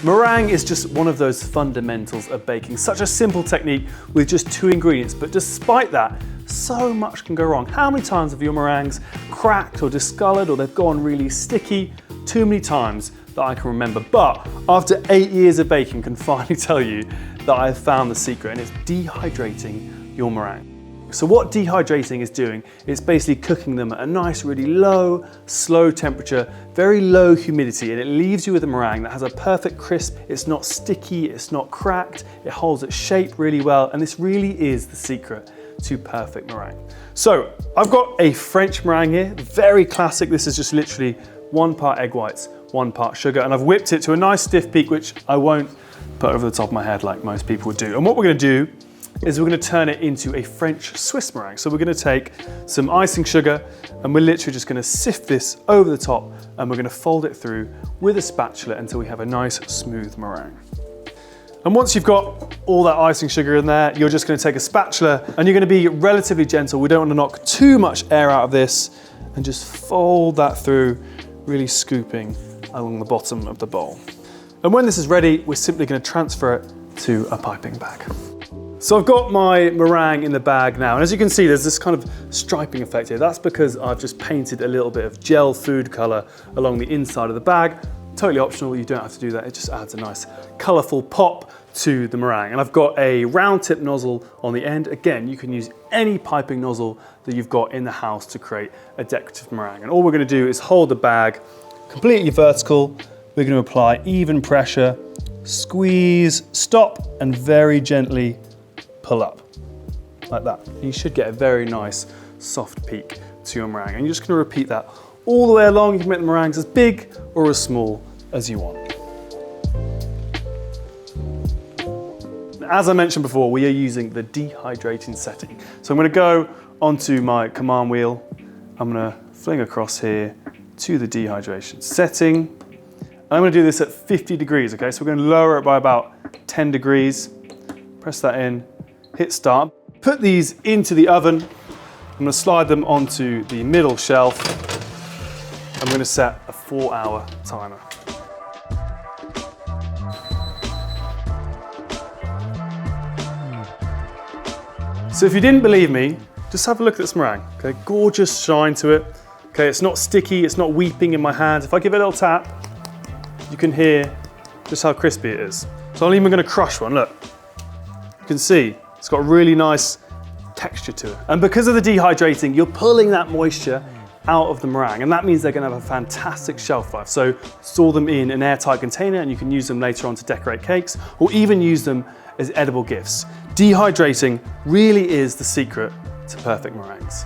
Meringue is just one of those fundamentals of baking. Such a simple technique with just 2 ingredients, but despite that, so much can go wrong. How many times have your meringues cracked or discolored, or they've gone really sticky? Too many times that I can remember. But after 8 years of baking, I can finally tell you that I've found the secret, and it's dehydrating your meringue. So what dehydrating is doing, it's basically cooking them at a nice, really low, slow temperature, very low humidity, and it leaves you with a meringue that has a perfect crisp. It's not sticky, it's not cracked, it holds its shape really well, and this really is the secret to perfect meringue. So I've got a French meringue here, very classic. This is just literally 1 part egg whites, 1 part sugar, and I've whipped it to a nice stiff peak, which I won't put over the top of my head like most people would do. And what we're gonna do is we're gonna turn it into a French Swiss meringue. So we're gonna take some icing sugar and we're literally just gonna sift this over the top, and we're gonna fold it through with a spatula until we have a nice smooth meringue. And once you've got all that icing sugar in there, you're just gonna take a spatula and you're gonna be relatively gentle. We don't wanna knock too much air out of this, and just fold that through, really scooping along the bottom of the bowl. And when this is ready, we're simply gonna transfer it to a piping bag. So I've got my meringue in the bag now, and as you can see, there's this kind of striping effect here. That's because I've just painted a little bit of gel food color along the inside of the bag. Totally optional, you don't have to do that. It just adds a nice colorful pop to the meringue. And I've got a round tip nozzle on the end. Again, you can use any piping nozzle that you've got in the house to create a decorative meringue. And all we're gonna do is hold the bag completely vertical. We're gonna apply even pressure, squeeze, stop, and very gently pull up, like that. You should get a very nice soft peak to your meringue. And you're just gonna repeat that all the way along. You can make the meringues as big or as small as you want. As I mentioned before, we are using the dehydrating setting. So I'm gonna go onto my command wheel. I'm gonna fling across here to the dehydration setting. I'm gonna do this at 50 degrees, okay? So we're gonna lower it by about 10 degrees. Press that in, hit start. Put these into the oven. I'm gonna slide them onto the middle shelf. I'm gonna set a 4-hour timer. So if you didn't believe me, just have a look at this meringue, okay? Gorgeous shine to it. Okay, it's not sticky, it's not weeping in my hands. If I give it a little tap, you can hear just how crispy it is. So I'm even gonna crush one, look. You can see, it's got a really nice texture to it. And because of the dehydrating, you're pulling that moisture out of the meringue, and that means they're gonna have a fantastic shelf life. So store them in an airtight container and you can use them later on to decorate cakes, or even use them as edible gifts. Dehydrating really is the secret to perfect meringues.